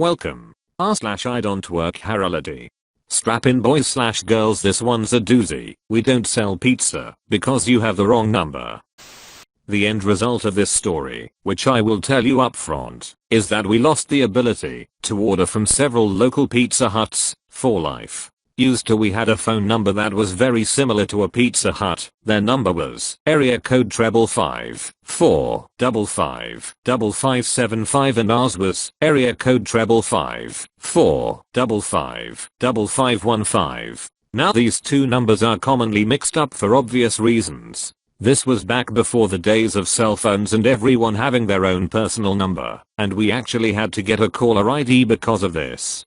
Welcome. r/IDontWorkHereLady. Strap in boys / girls, this one's a doozy. We don't sell pizza because you have the wrong number. The end result of this story, which I will tell you up front, is that we lost the ability to order from several local Pizza Huts for life. Used to, we had a phone number that was very similar to a Pizza Hut. Their number was area code 555 455 5575 and ours was area code 555 455 5515. Now these two numbers are commonly mixed up for obvious reasons. This was back before the days of cell phones and everyone having their own personal number, and we actually had to get a caller ID because of this.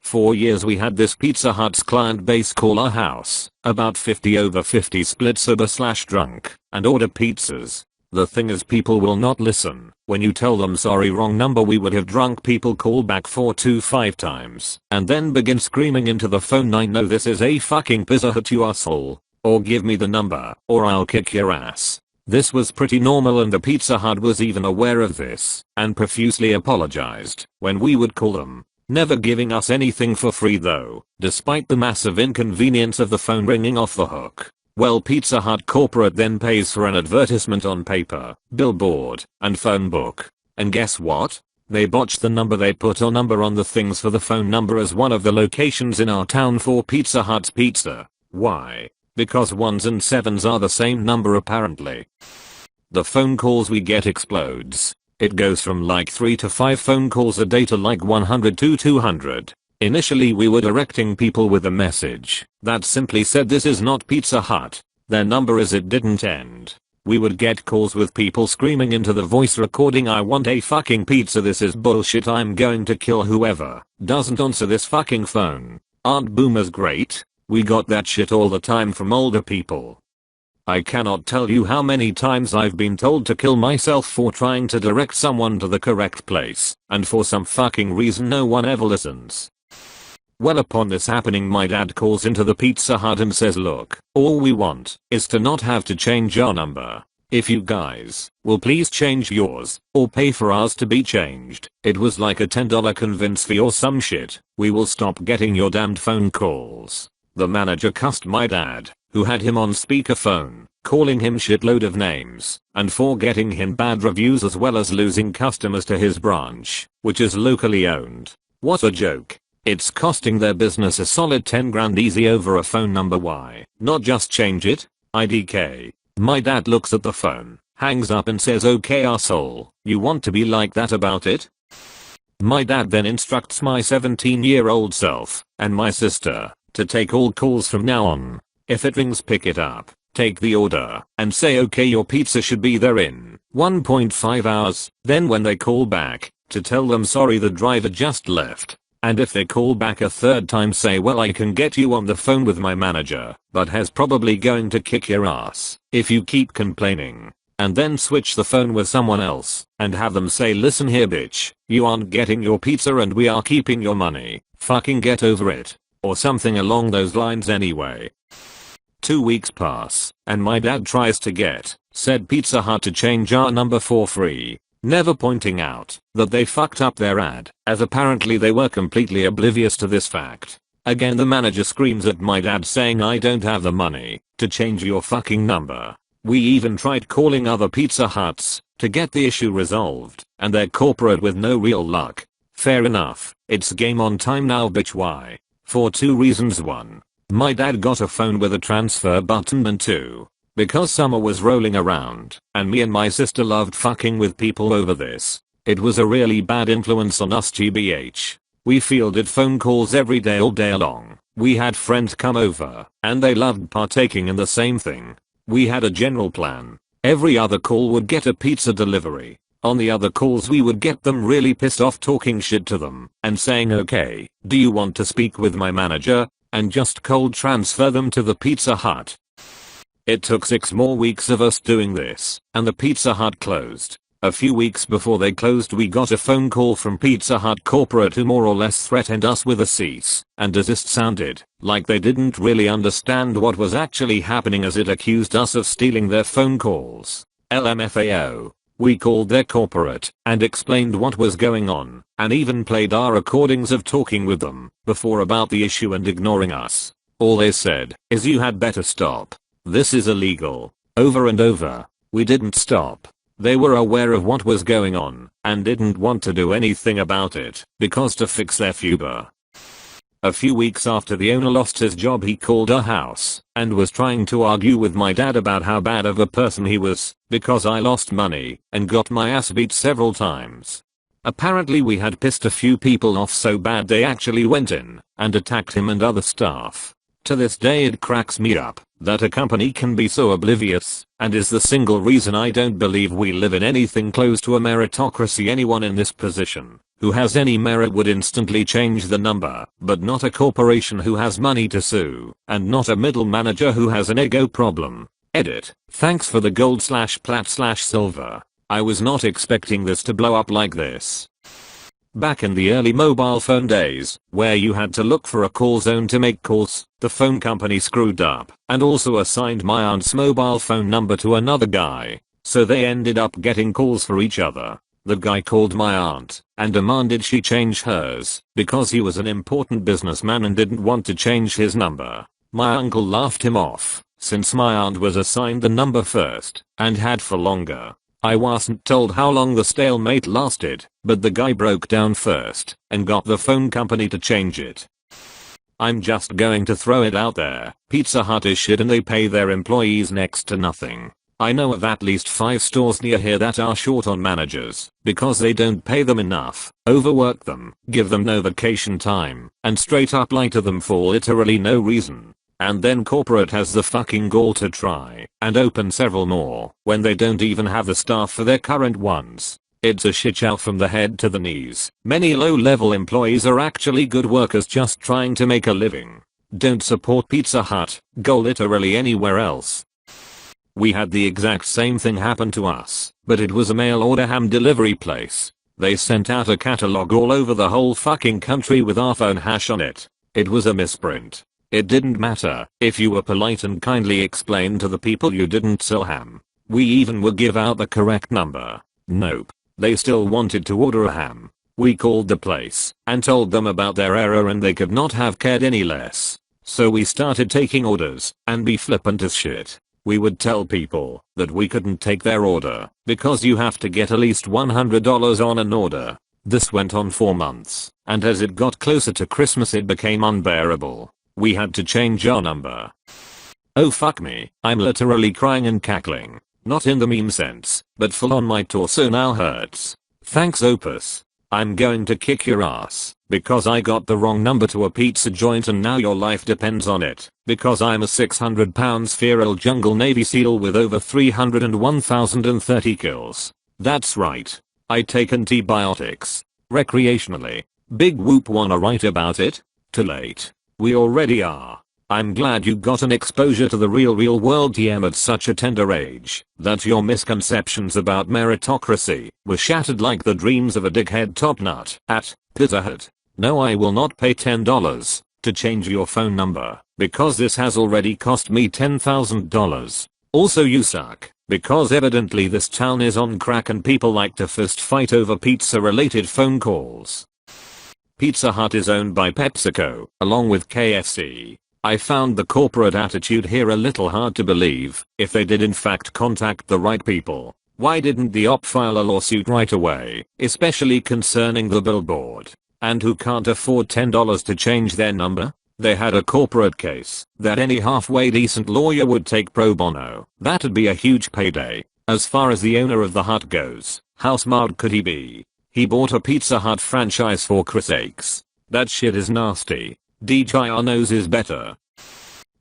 For years we had this Pizza Hut's client base call our house, about 50 over 50 split sober / drunk, and order pizzas. The thing is, people will not listen. When you tell them sorry, wrong number, we would have drunk people call back 4 to 5 times, and then begin screaming into the phone, "I know this is a fucking Pizza Hut, you asshole," or "Give me the number or I'll kick your ass." This was pretty normal, and the Pizza Hut was even aware of this, and profusely apologized when we would call them. Never giving us anything for free though, despite the massive inconvenience of the phone ringing off the hook. Well, Pizza Hut corporate then pays for an advertisement on paper, billboard, and phone book. And guess what? They botched the number. They put a number on the things for the phone number as one of the locations in our town for Pizza Hut's pizza. Why? Because 1s and 7s are the same number apparently. The phone calls we get explodes. It goes from like 3 to 5 phone calls a day to like 100 to 200. Initially we were directing people with a message that simply said, "This is not Pizza Hut. Their number is," it didn't end. We would get calls with people screaming into the voice recording, "I want a fucking pizza. This is bullshit. I'm going to kill whoever doesn't answer this fucking phone." Aren't boomers great? We got that shit all the time from older people. I cannot tell you how many times I've been told to kill myself for trying to direct someone to the correct place, and for some fucking reason no one ever listens. Well, upon this happening, my dad calls into the Pizza Hut and says, "Look, all we want is to not have to change our number. If you guys will please change yours, or pay for ours to be changed, it was like a $10 convince fee or some shit, we will stop getting your damned phone calls." The manager cussed my dad, who had him on speakerphone, calling him shitload of names, and for getting him bad reviews as well as losing customers to his branch, which is locally owned. What a joke. It's costing their business a solid 10 grand easy over a phone number. Why not just change it? IDK. My dad looks at the phone, hangs up and says, "Okay asshole, you want to be like that about it?" My dad then instructs my 17-year-old self and my sister to take all calls from now on. If it rings, pick it up, take the order, and say, "Okay, your pizza should be there in 1.5 hours. Then when they call back, to tell them, "Sorry, the driver just left." And if they call back a third time, say, "Well, I can get you on the phone with my manager, but he's probably going to kick your ass if you keep complaining." And then switch the phone with someone else and have them say, "Listen here bitch, you aren't getting your pizza and we are keeping your money. Fucking get over it." Or something along those lines anyway. 2 weeks pass, and my dad tries to get said Pizza Hut to change our number for free, never pointing out that they fucked up their ad, as apparently they were completely oblivious to this fact. Again, the manager screams at my dad saying, "I don't have the money to change your fucking number." We even tried calling other Pizza Huts to get the issue resolved, and they're corporate with no real luck. Fair enough, it's game on time now bitch. Why? For 2 reasons. 1. My dad got a phone with a transfer button, and 2. Because summer was rolling around, and me and my sister loved fucking with people over this. It was a really bad influence on us GBH. We fielded phone calls every day all day long. We had friends come over, and they loved partaking in the same thing. We had a general plan. Every other call would get a pizza delivery. On the other calls we would get them really pissed off, talking shit to them, and saying, "Okay, do you want to speak with my manager?" and just cold transfer them to the Pizza Hut. It took 6 more weeks of us doing this, and the Pizza Hut closed. A few weeks before they closed, we got a phone call from Pizza Hut corporate who more or less threatened us with a cease and desist. Sounded like they didn't really understand what was actually happening, as it accused us of stealing their phone calls. LMFAO. We called their corporate and explained what was going on and even played our recordings of talking with them before about the issue and ignoring us. All they said is you had better stop. This is illegal. Over and over. We didn't stop. They were aware of what was going on and didn't want to do anything about it because to fix their fuba. A few weeks after the owner lost his job, he called our house and was trying to argue with my dad about how bad of a person he was because I lost money and got my ass beat several times. Apparently we had pissed a few people off so bad they actually went in and attacked him and other staff. To this day it cracks me up that a company can be so oblivious and is the single reason I don't believe we live in anything close to a meritocracy. Anyone in this position who has any merit would instantly change the number, but not a corporation who has money to sue, and not a middle manager who has an ego problem. Edit. Thanks for the gold/plat/silver. I was not expecting this to blow up like this. Back in the early mobile phone days, where you had to look for a call zone to make calls, the phone company screwed up and also assigned my aunt's mobile phone number to another guy, so they ended up getting calls for each other. The guy called my aunt and demanded she change hers because he was an important businessman and didn't want to change his number. My uncle laughed him off since my aunt was assigned the number first and had for longer. I wasn't told how long the stalemate lasted, but the guy broke down first and got the phone company to change it. I'm just going to throw it out there. Pizza Hut is shit and they pay their employees next to nothing. I know of at least 5 stores near here that are short on managers because they don't pay them enough, overwork them, give them no vacation time, and straight up lie to them for literally no reason. And then corporate has the fucking gall to try and open several more when they don't even have the staff for their current ones. It's a shit show from the head to the knees. Many low-level employees are actually good workers just trying to make a living. Don't support Pizza Hut, go literally anywhere else. We had the exact same thing happen to us, but it was a mail order ham delivery place. They sent out a catalog all over the whole fucking country with our phone hash on it. It was a misprint. It didn't matter if you were polite and kindly explained to the people you didn't sell ham. We even would give out the correct number. Nope. They still wanted to order a ham. We called the place and told them about their error and they could not have cared any less. So we started taking orders and be flippant as shit. We would tell people that we couldn't take their order because you have to get at least $100 on an order. This went on for months, and as it got closer to Christmas it became unbearable. We had to change our number. Oh fuck me, I'm literally crying and cackling. Not in the meme sense, but full on my torso now hurts. Thanks Opus. I'm going to kick your ass because I got the wrong number to a pizza joint and now your life depends on it because I'm a 600 pounds feral jungle Navy SEAL with over 301,030 kills. That's right. I take antibiotics. Recreationally. Big whoop, wanna write about it? Too late. We already are. I'm glad you got an exposure to the real world TM at such a tender age that your misconceptions about meritocracy were shattered like the dreams of a dickhead top nut at Pizza Hut. No, I will not pay $10 to change your phone number because this has already cost me $10,000. Also you suck because evidently this town is on crack and people like to fist fight over pizza related phone calls. Pizza Hut is owned by PepsiCo along with KFC. I found the corporate attitude here a little hard to believe. If they did in fact contact the right people, why didn't the op file a lawsuit right away, especially concerning the billboard? And who can't afford $10 to change their number? They had a corporate case that any halfway decent lawyer would take pro bono. That'd be a huge payday. As far as the owner of the hut goes, how smart could he be? He bought a Pizza Hut franchise for Christ's sakes. That shit is nasty. DJR knows is better.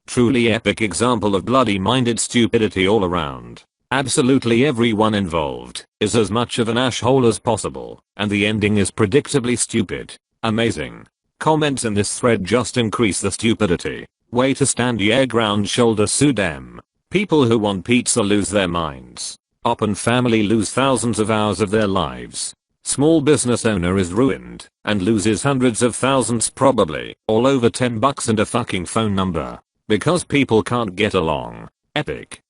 Truly epic example of bloody minded stupidity all around. Absolutely everyone involved is as much of an asshole as possible, and the ending is predictably stupid. Amazing. Comments in this thread just increase the stupidity. Way to stand your ground, shoulder sue them. People who want pizza lose their minds. Op and family lose thousands of hours of their lives. Small business owner is ruined and loses hundreds of thousands, probably all over $10 and a fucking phone number because people can't get along. Epic.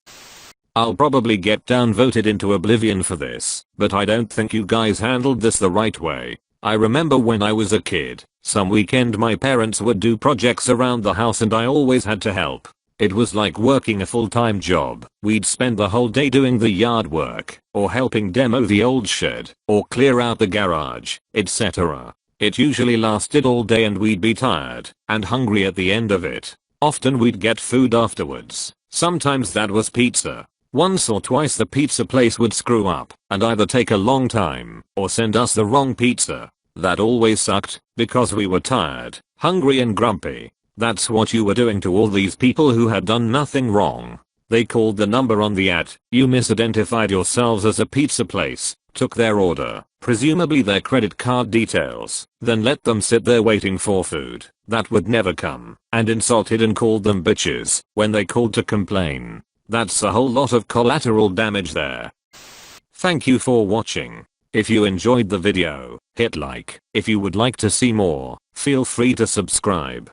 I'll probably get downvoted into oblivion for this, but I don't think you guys handled this the right way. I remember when I was a kid, some weekend my parents would do projects around the house and I always had to help. It was like working a full-time job. We'd spend the whole day doing the yard work, or helping demo the old shed, or clear out the garage, etc. It usually lasted all day and we'd be tired and hungry at the end of it. Often we'd get food afterwards. Sometimes that was pizza. Once or twice the pizza place would screw up and either take a long time or send us the wrong pizza. That always sucked because we were tired, hungry and grumpy. That's what you were doing to all these people who had done nothing wrong. They called the number on the ad, you misidentified yourselves as a pizza place, took their order, presumably their credit card details, then let them sit there waiting for food that would never come, and insulted and called them bitches when they called to complain. That's a whole lot of collateral damage there. Thank you for watching. If you enjoyed the video, hit like. If you would like to see more, feel free to subscribe.